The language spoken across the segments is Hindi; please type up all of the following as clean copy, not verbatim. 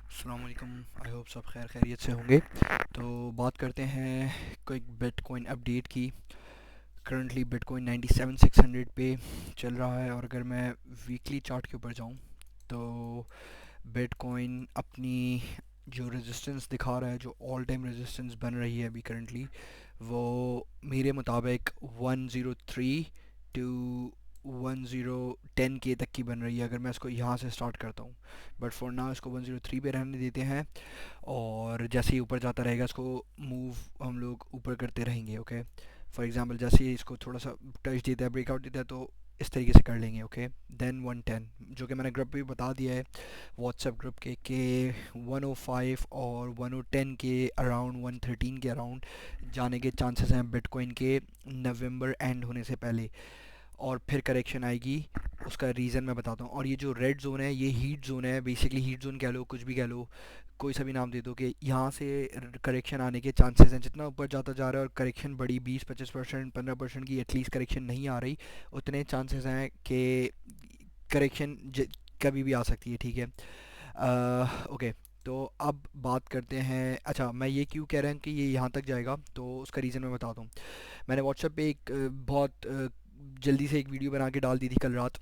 अस्सलाम वालेकुम। आई होप सब खैर खैरियत से होंगे। तो बात करते हैं कोई बिटकॉइन अपडेट की। करंटली बिटकॉइन 97,600 पे चल रहा है, और अगर मैं वीकली चार्ट के ऊपर जाऊं तो बिटकॉइन अपनी जो रेजिस्टेंस दिखा रहा है, जो ऑल टाइम रेजिस्टेंस बन रही है अभी करंटली, वो मेरे मुताबिक 103 टू 1010 के तक की बन रही है, अगर मैं इसको यहाँ से स्टार्ट करता हूँ। बट फॉर नाउ इसको 103 पे रहने देते हैं, और जैसे ही ऊपर जाता रहेगा इसको मूव हम लोग ऊपर करते रहेंगे। ओके, फॉर एग्जांपल जैसे ही इसको थोड़ा सा टच देता है, ब्रेकआउट देता है, तो इस तरीके से कर लेंगे। ओके, देन 110, जो कि मैंने ग्रुप पे भी बता दिया है, व्हाट्सएप ग्रुप के 105 और 110 के अराउंड, 113 के अराउंड जाने के चांसेस हैं बिटकॉइन के नवंबर एंड होने से पहले। और फिर करेक्शन आएगी, उसका रीज़न मैं बताता हूँ। और ये जो रेड जोन है, ये हीट जोन है, बेसिकली हीट जोन कह लो, कुछ भी कह लो, कोई सा भी नाम दे दो, कि यहाँ से करेक्शन आने के चांसेस हैं। जितना ऊपर जाता जा रहा है और करेक्शन बड़ी 20-25%, 15% की एटलीस्ट करेक्शन नहीं आ रही, उतने चांसेस हैं कि करेक्शन कभी भी आ सकती है। ठीक है। ओके, तो अब बात करते हैं। अच्छा, मैं ये क्यों कह रहा हूँ कि ये यहाँ तक जाएगा, तो उसका रीज़न मैं बताता हूँ। मैंने व्हाट्सएप पे एक बहुत जल्दी से एक वीडियो बना के डाल दी थी कल रात।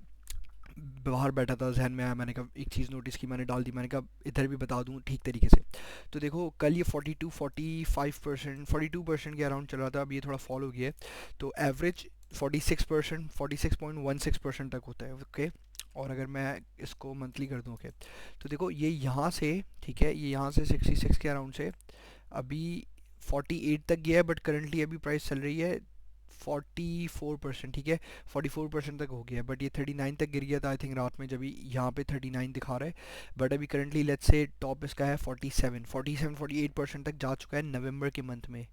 बाहर बैठा था, जहन में आया, मैंने कहा एक चीज़ नोटिस की, मैंने डाल दी, मैंने कहा इधर भी बता दूं ठीक तरीके से। तो देखो, कल ये 45% 42% के अराउंड चल रहा था, अब ये थोड़ा फॉल हो गया है। तो एवरेज 46%, 46.16% तक होता है। ओके, और अगर मैं इसको मंथली कर दूं, ओके, तो देखो ये यहाँ से, ठीक है, ये यहाँ से 66 के अराउंड से अभी 48 तक गया है, बट करंटली अभी प्राइस चल रही है 44%। ठीक है, 44% तक हो गया है, बट ये 39 तक गिर गया था आई थिंक रात में, जब यहाँ पे 39 दिखा रहा है। बट अभी करंटली लेट्स से टॉप इसका है 48% तक जा चुका है नवंबर के मंथ में।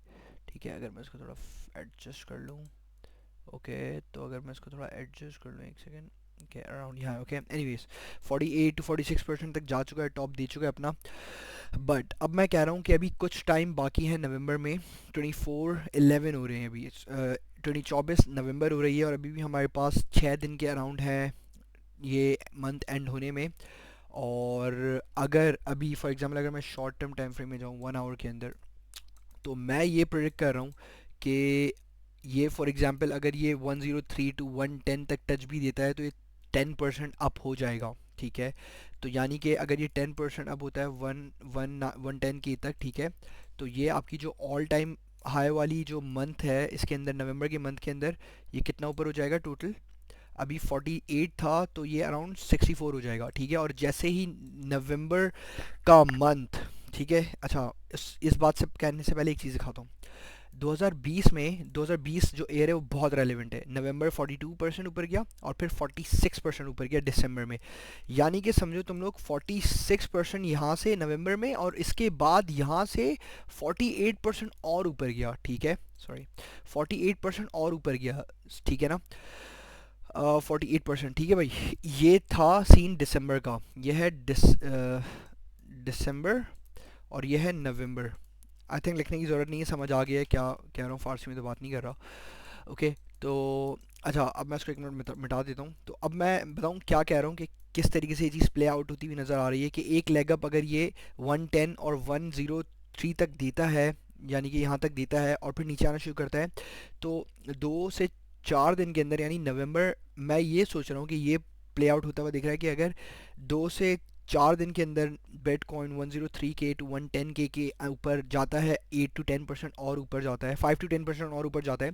ठीक है, अगर मैं इसको थोड़ा एडजस्ट कर लूँ, ओके, तो अगर मैं इसको थोड़ा एडजस्ट कर लूँ, एक सेकेंड, ओके, अराउंड यहाँ। ओके, एनीवेज 48 to 46% तक जा चुका है, टॉप दे चुका है अपना। बट अब मैं कह रहा हूँ कि अभी कुछ टाइम बाकी है नवंबर में। 24/11 हो रहे हैं अभी, 24 नवंबर हो रही है, और अभी भी हमारे पास 6 दिन के अराउंड है ये मंथ एंड होने में। और अगर अभी फॉर एग्जांपल अगर मैं शॉर्ट टर्म टाइम फ्रेम में जाऊँ 1 आवर के अंदर, तो मैं ये प्रेडिक्ट कर रहा हूँ कि ये फॉर एग्जांपल अगर ये 103 टू 110 तक टच भी देता है, तो ये 10% अप हो जाएगा। ठीक है, तो यानी कि अगर ये 10% अप होता है 110 के तक, ठीक है, तो ये आपकी जो ऑल टाइम हाई वाली जो मंथ है इसके अंदर, नवंबर के मंथ के अंदर, ये कितना ऊपर हो जाएगा टोटल। अभी 48 था, तो ये अराउंड 64 हो जाएगा। ठीक है, और जैसे ही नवंबर का मंथ, ठीक है, अच्छा, इस बात से कहने से पहले एक चीज़ दिखाता हूँ। 2020 में, 2020 जो ईयर है वो बहुत रेलिवेंट है। नवंबर 42% ऊपर गया, और फिर 46% ऊपर गया दिसंबर में। यानी कि समझो तुम लोग 46% यहाँ से नवंबर में, और इसके बाद यहाँ से 48% और ऊपर गया। ठीक है, सॉरी, 48% और ऊपर गया। ठीक है ना, 48%। ठीक है भाई, ये था सीन दिसंबर का। यह है दिसंबर, और यह है नवंबर। आई थिंक लिखने की ज़रूरत नहीं है, समझ आ गया है क्या कह रहा हूँ, फारसी में तो बात नहीं कर रहा। ओके, तो अच्छा, अब मैं इसको एक मिनट मिटा देता हूँ। तो अब मैं बताऊँ क्या कह रहा हूँ, कि किस तरीके से ये चीज़ प्ले आउट होती हुई नज़र आ रही है। कि एक लेग अप अगर ये 110 और 103 तक देता है, यानी कि यहाँ तक देता है, और फिर नीचे आना शुरू करता है, तो 2 से 4 दिन के अंदर, यानी नवंबर, मैं ये सोच रहा हूँ कि ये प्ले आउट होता हुआ दिख रहा है, कि अगर 2 से 4 दिन के अंदर बिटकॉइन 103 के टू 110 के ऊपर जाता है, 8 to 10% और ऊपर जाता है, 5 to 10% और ऊपर जाता है,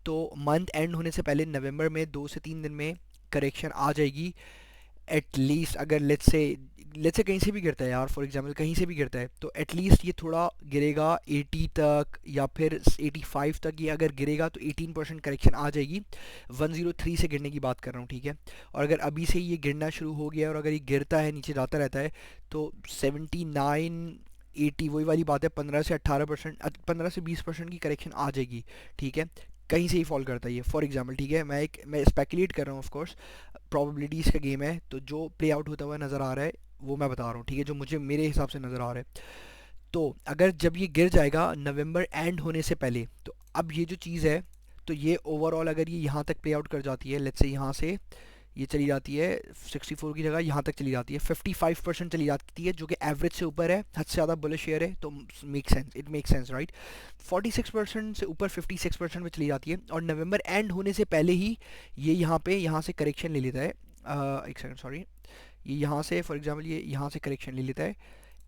तो मंथ एंड होने से पहले नवंबर में 2 से 3 दिन में करेक्शन आ जाएगी। एटलीस्ट अगर लेट्स से कहीं से भी गिरता है यार, फॉर एग्जांपल कहीं से भी गिरता है, तो एटलीस्ट ये थोड़ा गिरेगा 80 तक, या फिर 85 तक। ये अगर गिरेगा तो 18% करेक्शन आ जाएगी। 103 से गिरने की बात कर रहा हूँ। ठीक है, और अगर अभी से ये गिरना शुरू हो गया, और अगर ये गिरता है, नीचे जाता रहता है, तो 79 80, वही वाली बात है, 15 से 18%, 15 से 20% की करेक्शन आ जाएगी। ठीक है, कहीं से ही फॉल करता है ये, फॉर एग्जांपल। ठीक है, मैं स्पेकुलेट कर रहा हूँ, ऑफ कोर्स प्रोबेबिलिटीज़ का गेम है, तो जो प्ले आउट होता हुआ नज़र आ रहा है वो मैं बता रहा हूँ। ठीक है, जो मुझे मेरे हिसाब से नज़र आ रहा है। तो अगर जब ये गिर जाएगा नवंबर एंड होने से पहले, तो अब ये जो चीज़ है, तो ये ओवरऑल अगर ये यहाँ तक प्ले आउट कर जाती है, लेट्स से यहाँ से ये चली जाती है 64 की जगह यहाँ तक चली जाती है, 55% चली जाती है, जो कि एवरेज से ऊपर है, हद से ज़्यादा बुलिश शेयर है, तो make sense, it make sense right. 46% से ऊपर 56% में चली जाती है, और नवंबर एंड होने से पहले ही ये यहाँ से करेक्शन ले लेता है। एक सेकंड सॉरी, ये यहाँ से फॉर एग्जांपल ये यहाँ से करेक्शन ले लेता है,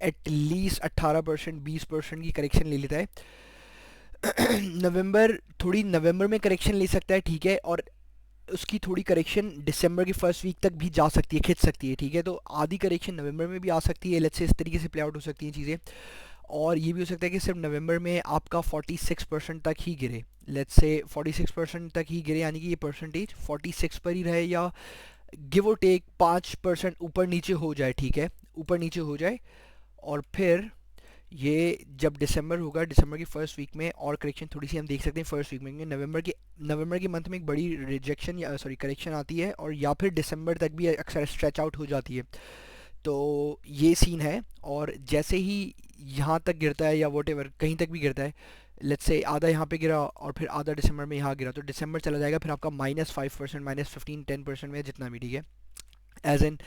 एटलीस्ट 18% 20% की करेक्शन ले लेता है। नवंबर में करेक्शन ले सकता है, ठीक है, और उसकी थोड़ी करेक्शन दिसंबर की फर्स्ट वीक तक भी जा सकती है, खिंच सकती है, ठीक है। तो आधी करेक्शन नवंबर में भी आ सकती है, लेट्स से इस तरीके से प्ले आउट हो सकती हैं चीज़ें। और ये भी हो सकता है कि सिर्फ नवंबर में आपका 46% तक ही गिरे, लेट्स से 46% तक ही गिरे, यानी कि ये परसेंटेज 46 पर ही रहे, या गिव और टेक 5% ऊपर नीचे हो जाए, ठीक है, ऊपर नीचे हो जाए। और फिर ये जब दिसंबर होगा, दिसंबर की फर्स्ट वीक में और करेक्शन थोड़ी सी हम देख सकते हैं फर्स्ट वीक में, नवंबर के मंथ में एक बड़ी रिजेक्शन या सॉरी करेक्शन आती है, और या फिर दिसंबर तक भी अक्सर स्ट्रेच आउट हो जाती है। तो ये सीन है, और जैसे ही यहाँ तक गिरता है या वॉट एवर कहीं तक भी गिरता है, लेट्स से आधा यहाँ पे गिरा और फिर आधा दिसंबर में यहाँ गिरा, तो दिसंबर चला जाएगा फिर आपका -5% -15 10% में जितना भी, ठीक है, एज एन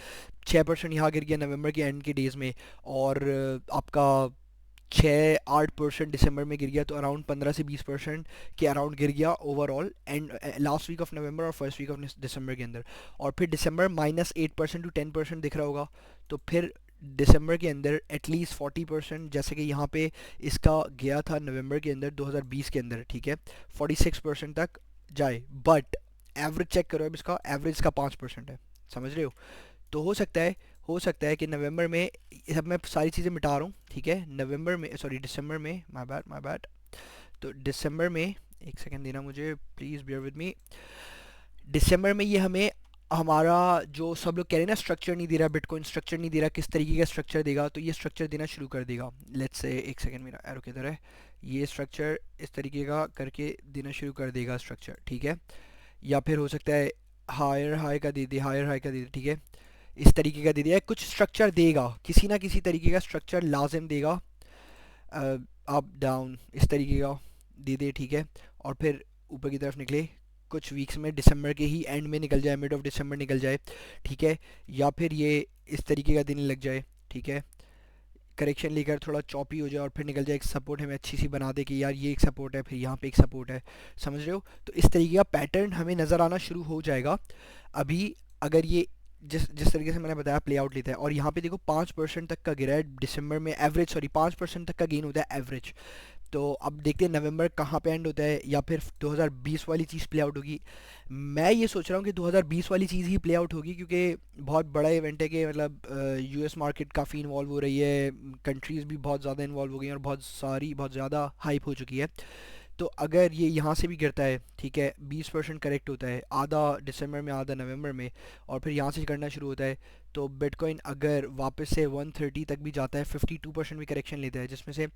6% यहाँ गिर गया नवंबर के एंड के डेज़ में, और आपका 6-8% दिसंबर में गिर गया, तो अराउंड 15 से 20% के अराउंड गिर गया overall and last week of November और फर्स्ट वीक ऑफ दिसंबर के अंदर। और फिर दिसंबर -8% टू 10% दिख रहा होगा, तो फिर दिसंबर के अंदर एटलीस्ट 40%, जैसे कि यहाँ पे इसका गया था नवंबर के अंदर 2020 के अंदर, ठीक है, 46% तक जाए, बट एवरेज चेक करो अब, इसका एवरेज का 5% है, समझ रहे हो। तो हो सकता है कि नवंबर में, सब मैं सारी चीज़ें मिटा रहा हूँ, ठीक है, नवंबर में सॉरी दिसंबर में, माय बैड। तो दिसंबर में, एक सेकंड देना मुझे प्लीज़, बियर विद मी। दिसंबर में ये हमें हमारा जो सब लोग कह रहे हैं ना स्ट्रक्चर नहीं दे रहा, बिटकॉइन स्ट्रक्चर नहीं दे रहा, किस तरीके का स्ट्रक्चर देगा, तो ये स्ट्रक्चर देना शुरू कर देगा। लेट्स से एक सेकंड, मेरा एरो किधर है, ये स्ट्रक्चर इस तरीके का करके देना शुरू कर देगा स्ट्रक्चर, ठीक है। या फिर हो सकता है हायर हाई का दे दे, हायर हाई का दे दे, ठीक है, इस तरीके का दे दिया है, कुछ स्ट्रक्चर देगा, किसी ना किसी तरीके का स्ट्रक्चर लाजिम देगा, अप डाउन इस तरीके का दे दे, ठीक है। और फिर ऊपर की तरफ निकले कुछ वीक्स में, दिसंबर के ही एंड में निकल जाए, मिड ऑफ दिसंबर निकल जाए, ठीक है, या फिर ये इस तरीके का देने लग जाए, ठीक है, करेक्शन लेकर थोड़ा चॉपी हो जाए और फिर निकल जाए, एक सपोर्ट हमें अच्छी सी बना दे कि यार ये एक सपोर्ट है, फिर यहाँ पे एक सपोर्ट है, समझ रहे हो। तो इस तरीके का पैटर्न हमें नज़र आना शुरू हो जाएगा अभी, अगर ये जिस जिस तरीके से मैंने बताया प्ले आउट लेता है। और यहाँ पे देखो 5% तक का गिरा है दिसंबर में, एवरेज सॉरी 5% तक का गेन होता है एवरेज। तो अब देखते हैं नवंबर कहाँ पे एंड होता है, या फिर 2020 वाली चीज़ प्ले आउट होगी। मैं ये सोच रहा हूँ कि 2020 वाली चीज़ ही प्ले आउट होगी, क्योंकि बहुत बड़ा इवेंट है कि मतलब यूएस मार्केट काफ़ी इन्वॉल्व हो रही है, कंट्रीज़ भी बहुत ज़्यादा इन्वॉल्व हो गई हैं, और बहुत ज़्यादा हाइप हो चुकी है। तो अगर ये यहाँ से भी गिरता है, ठीक है, 20% करेक्ट होता है, आधा दिसंबर में आधा नवंबर में, और फिर यहाँ से करना शुरू होता है, तो बिटकॉइन अगर वापस से 130 तक भी जाता है, 52% भी करेक्शन लेता है, जिसमें से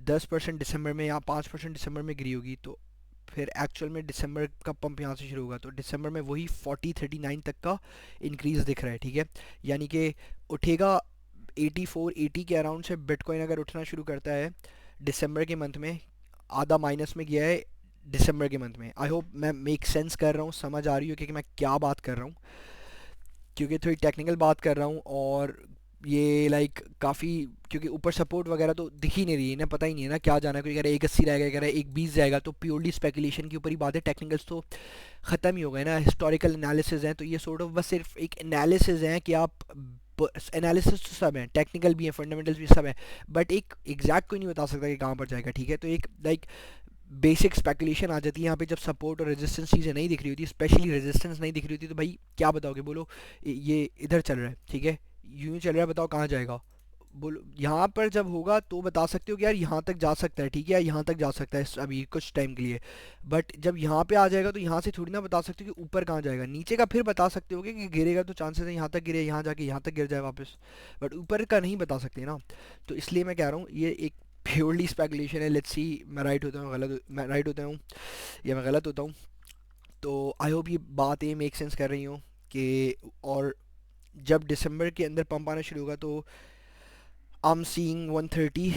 10% दिसंबर में या 5% दिसंबर में गिरी होगी, तो फिर एक्चुअल में दिसंबर का पंप यहाँ से शुरू होगा, तो दिसंबर में वही 40-39 तक का इंक्रीज़ दिख रहा है, ठीक है। यानी कि उठेगा 84-80 के अराउंड से बिटकॉइन अगर उठना शुरू करता है दिसंबर के मंथ में, आधा माइनस में गया है दिसंबर के मंथ में। आई होप मैं मेक सेंस कर रहा हूँ, समझ आ रही हो कि मैं क्या बात कर रहा हूँ, क्योंकि थोड़ी टेक्निकल बात कर रहा हूँ, और ये लाइक काफ़ी, क्योंकि ऊपर सपोर्ट वगैरह तो दिख ही नहीं रही है ना, पता ही नहीं है ना क्या जाना है, कोई कह रहा है 180 रहेगा, कह रहा है 120 जाएगा, तो प्योरली स्पेकुलेशन के ऊपर ही बात है, टेक्निकल्स तो ख़त्म ही हो गए ना, हिस्टोरिकल एनालिसिस हैं, तो ये सॉर्ट ऑफ बस सिर्फ एक एनालिसिस हैं कि आप, एनालिसिस तो सब हैं, टेक्निकल भी हैं, फंडामेंटल्स भी सब हैं, बट एक एग्जैक्ट कोई नहीं बता सकता कि कहाँ पर जाएगा, ठीक है। तो एक लाइक बेसिक स्पेकुलेशन आ जाती है यहाँ पे, जब सपोर्ट और रेजिस्टेंस चीज़ें नहीं दिख रही होती, स्पेशली रेजिस्टेंस नहीं दिख रही होती, तो भाई क्या बताओगे, बोलो ये इधर चल रहा है, ठीक है, यूँ ही चल रहा है, बताओ कहाँ जाएगा, बोलो। यहाँ पर जब होगा तो बता सकते हो कि यार यहाँ तक जा सकता है, ठीक है, यहाँ तक जा सकता है अभी कुछ टाइम के लिए, बट जब यहाँ पे आ जाएगा तो यहाँ से थोड़ी ना बता सकते हो कि ऊपर कहाँ जाएगा, नीचे का फिर बता सकते हो कि गिरेगा तो चांसेस है यहाँ तक गिरे, यहाँ जाके यहाँ तक गिर जाए वापस, बट ऊपर का नहीं बता सकते ना। तो इसलिए मैं कह रहा हूँ ये एक प्योरली स्पेकुलेशन है, लेट्स सी मैं राइट होता हूँ गलत, मैं राइट होता हूँ या मैं गलत होता हूँ। तो आई होप ये बात ये मेक सेंस कर रही हूँ कि, और जब दिसंबर के अंदर पंप आना शुरू होगा तो आई एम सीइंग 130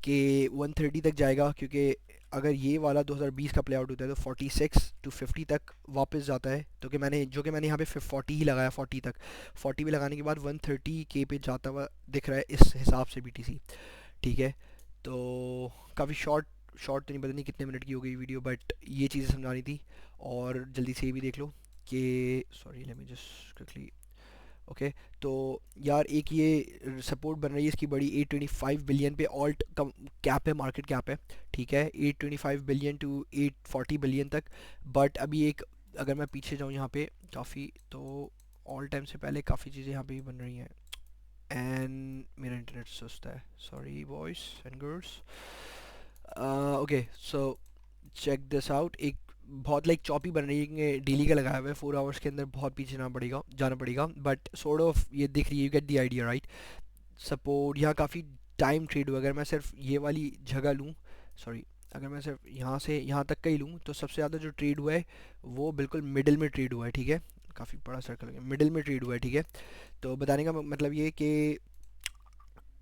के 130 तक जाएगा, क्योंकि अगर ये वाला 2020 का प्ले आउट होता है तो 46 टू 50 तक वापस जाता है, तो कि मैंने यहाँ पे 40 ही लगाया, 40 तक, 40 भी लगाने के बाद 130K पे जाता हुआ दिख रहा है इस हिसाब से BTC, ठीक है। तो काफ़ी शॉर्ट शॉर्ट तो नहीं, पता नहीं कितने मिनट की हो गई वीडियो, बट ये चीज़ें समझानी थी। और जल्दी से ये भी देख लो कि sorry late me just quickly, okay. तो यार एक ये सपोर्ट बन रही है इसकी बड़ी, 825 बिलियन पे ऑल्ट कैप है, मार्केट कैप है, ठीक है, 825 बिलियन टू 840 बिलियन तक। बट अभी एक, अगर मैं पीछे जाऊँ यहाँ पे काफ़ी, तो ऑल टाइम से पहले काफ़ी चीज़ें यहाँ पे भी बन रही हैं। एंड मेरा इंटरनेट सुस्त है, sorry boys and girls. Okay so check this out, एक बहुत लाइक चॉपी बन रही है, डेली का लगाया हुआ है, 4 आवर्स के अंदर बहुत पीछे जाना पड़ेगा, बट सॉर्ट ऑफ ये दिख रही है, you get the idea right. Support यहाँ काफ़ी टाइम ट्रेड हुआ, अगर मैं सिर्फ ये वाली जगह लूँ, सॉरी, अगर मैं सिर्फ यहाँ से यहाँ तक का ही लूँ, तो सबसे ज़्यादा जो ट्रेड हुआ है वो बिल्कुल मिडिल में ट्रेड हुआ है, ठीक है, काफ़ी बड़ा सर्कल है, मिडिल में ट्रेड हुआ है, ठीक है। तो बताने का मतलब ये कि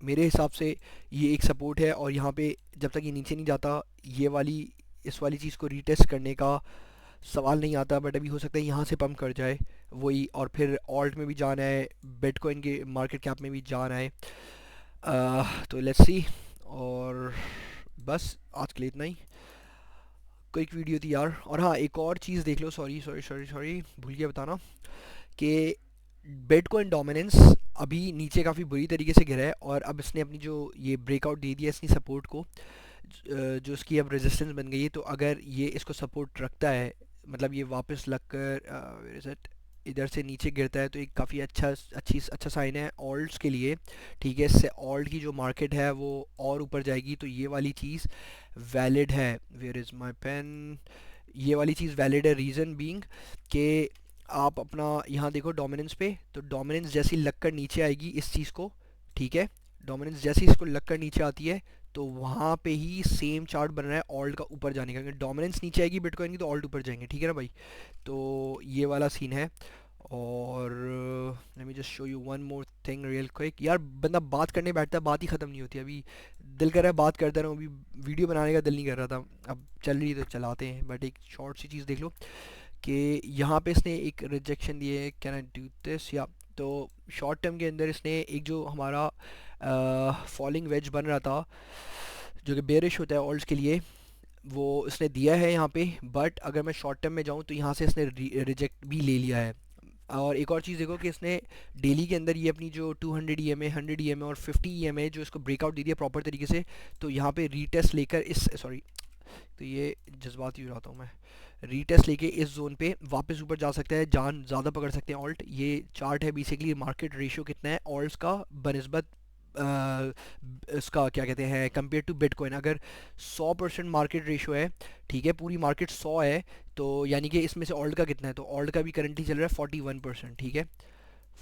मेरे हिसाब से ये एक सपोर्ट है, और यहाँ पे जब तक ये नीचे नहीं जाता, ये वाली इस वाली चीज़ को रीटेस्ट करने का सवाल नहीं आता, बट अभी हो सकता है यहाँ से पंप कर जाए वही, और फिर ऑल्ट में भी जाना है, बिटकॉइन के मार्केट कैप में भी जाना है। तो लेट्स सी। और बस आज के लिए इतना ही, क्विक वीडियो थी यार। और हाँ, एक और चीज़ देख लो, सॉरी सॉरी सॉरी सॉरी भूल गया बताना, कि बिटकॉइन डोमिनेंस अभी नीचे काफ़ी बुरी तरीके से गिरा है, और अब इसने अपनी जो ये ब्रेकआउट दे दिया इसकी सपोर्ट को, जो इसकी अब रेजिस्टेंस बन गई है, तो अगर ये इसको सपोर्ट रखता है, मतलब ये वापस लग कर इधर से नीचे गिरता है, तो एक काफ़ी अच्छा साइन है ऑल्ट्स के लिए, ठीक है। इससे ऑल्ट की जो मार्केट है वो और ऊपर जाएगी, तो ये वाली चीज़ वैलिड है। वेयर इज़ माई पेन, ये वाली चीज़ वैलिड है, रीज़न बीइंग कि आप अपना यहाँ देखो डोमिनेंस पे, तो डोमिनेंस जैसी लगकर नीचे आएगी इस चीज़ को, ठीक है, डोमिनेंस जैसी इसको लगकर नीचे आती है, तो वहाँ पे ही सेम चार्ट बन रहा है ऑल्ट का ऊपर जाने का, क्योंकि डोमिनेंस नीचे आएगी बिटकॉइन की तो ऑल्ट ऊपर जाएंगे, ठीक है ना भाई। तो ये वाला सीन है। और late me just show you one more thing real quick, यार बंदा बात करने बैठता है, बात ही ख़त्म नहीं होती, अभी दिल कर रहा है बात करता रहूँ, अभी वीडियो बनाने का दिल नहीं कर रहा था, अब चल रही तो चलाते हैं। बट एक शॉर्ट सी चीज़ देख लो कि यहाँ पे इसने एक रिजेक्शन दिए है, कैन आई डू दिस, या तो शॉर्ट टर्म के अंदर इसने एक जो हमारा फॉलिंग वेज बन रहा था, जो कि बेरिश होता है ऑल्ट्स के लिए, वो इसने दिया है यहाँ पे। बट अगर मैं शॉर्ट टर्म में जाऊँ तो यहाँ से इसने रिजेक्ट भी ले लिया है। और एक और चीज़ देखो कि इसने डेली के अंदर ये अपनी जो 200 EMA, 100 EMA और 50 EMA जो इसको ब्रेकआउट दे दिया प्रॉपर तरीके से, तो यहाँ पे रीटेस्ट लेकर इस सॉरी, तो ये जज्बात ही उड़ाता हूँ मैं, रीटेस्ट लेके इस जोन पे वापस ऊपर जा सकता है, जान ज़्यादा पकड़ सकते हैं ऑल्ट। ये चार्ट है बेसिकली, मार्केट रेशियो कितना है ऑल्ट्स का बनिस्बत इसका क्या कहते हैं कंपेयर टू बिटकॉइन। अगर 100% मार्केट रेशियो है, ठीक है, पूरी मार्केट 100 है, तो यानी कि इसमें से ऑल्ट का कितना है, तो ऑल्ट का भी करंटली चल रहा है 41%, ठीक है,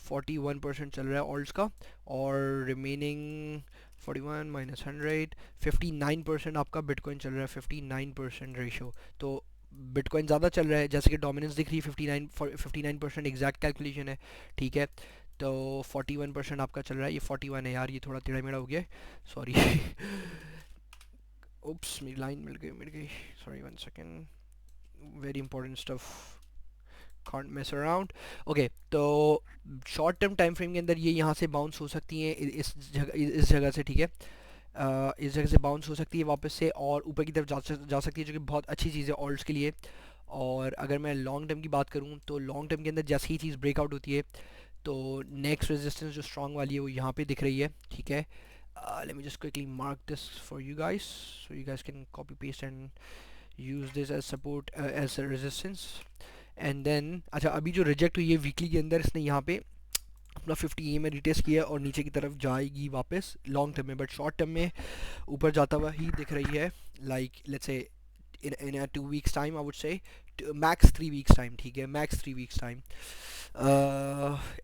41% चल रहा है ऑल्ट्स का, और रिमेनिंग 41 माइनस 100, 59% आपका बिटकॉइन चल रहा है, 59% रेशो। तो बिटकॉइन ज़्यादा चल रहा है, जैसे कि डोमिनेंस दिख रही है 59% एग्जैक्ट कैलकुलेशन है, ठीक है। तो 41% आपका चल रहा है, ये 41 है यार, ये थोड़ा टेढ़ा मेढ़ा हो गया, सॉरी। उप्स, मेरी लाइन मिल गई, sorry, 1 second, very important stuff, can't mess around। Okay, तो शॉर्ट टर्म टाइम फ्रेम के अंदर ये यहाँ से बाउंस हो सकती हैं इस जगह से, ठीक है, इस जगह से बाउंस हो सकती है वापस से, और ऊपर की तरफ जा सकती है, जो कि बहुत अच्छी चीज़ है ऑल्ट्स के लिए। और अगर मैं लॉन्ग टर्म की बात करूँ, तो लॉन्ग टर्म के अंदर जैसे ही चीज़ ब्रेकआउट होती है, तो नेक्स्ट रेजिस्टेंस जो स्ट्रॉन्ग वाली है वो यहाँ पे दिख रही है, ठीक है। Let me just quickly mark this for you guys, so you guys can copy paste and use this as support as resistance. And then अच्छा, अभी जो रिजेक्ट हुई है वीकली के अंदर, इसने यहाँ पे अपना 50 में रिटेस्ट किया और नीचे की तरफ जाएगी वापस लॉन्ग टर्म में, बट शॉर्ट टर्म में ऊपर जाता हुआ ही दिख रही है, like let's say in a 2 weeks time, I would say max 3 weeks time, ठीक है, max 3 weeks time।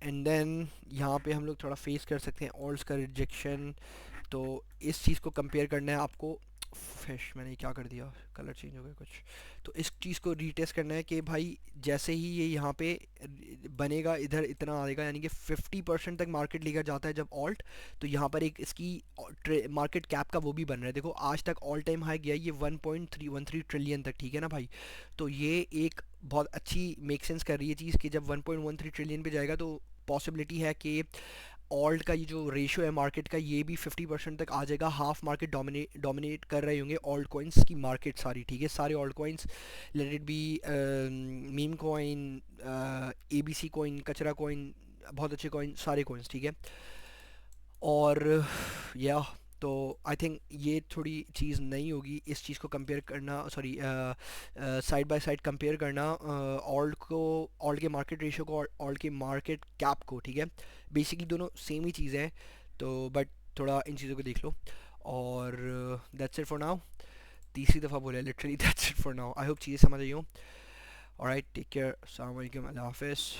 And then यहाँ पे हम लोग थोड़ा फेस कर सकते हैं ऑल्ट्स का रिजेक्शन। तो इस चीज़ को कंपेयर करना है आपको फिश मैंने क्या कर दिया, कलर चेंज हो गया कुछ। तो इस चीज़ को रीटेस्ट करना है कि भाई जैसे ही ये यहाँ पे बनेगा इधर इतना आएगा, यानी कि 50% तक मार्केट लेकर जाता है जब ऑल्ट, तो यहाँ पर एक इसकी मार्केट कैप का वो भी बन रहा है। देखो आज तक ऑल टाइम हाई गया ये 1.313 ट्रिलियन तक, ठीक है ना भाई। तो ये एक बहुत अच्छी मेक सेंस कर रही है चीज़ कि जब 1.13 ट्रिलियन पे जाएगा तो पॉसिबिलिटी है कि ऑल्ट का ये जो रेशियो है मार्केट का ये भी 50% तक आ जाएगा। हाफ मार्केट डोमिनेट कर रहे होंगे ऑल्ट कॉइन्स की मार्केट सारी, ठीक है। सारे alt coins, let it be meme coin, A B C coin, कचरा कॉइन, बहुत अच्छे कॉइन, सारे कॉइन्स, ठीक है। और या तो आई थिंक ये थोड़ी चीज़ नहीं होगी इस चीज़ को कंपेयर करना, sorry side by side compare करना ऑल्ट को, ऑल्ट के मार्केट रेशियो को और ऑल्ट के मार्केट कैप को, ठीक है। बेसिकली दोनों सेम ही चीज़ है, तो बट थोड़ा इन चीज़ों को देख लो। और दैट्स इट फॉर नाउ। तीसरी दफ़ा बोला literally that's it for now. I hope चीज़ें समझ आई हो। ऑलराइट, टेक केयर, अस्सलाम वालेकुम, अल्लाह हाफिज़।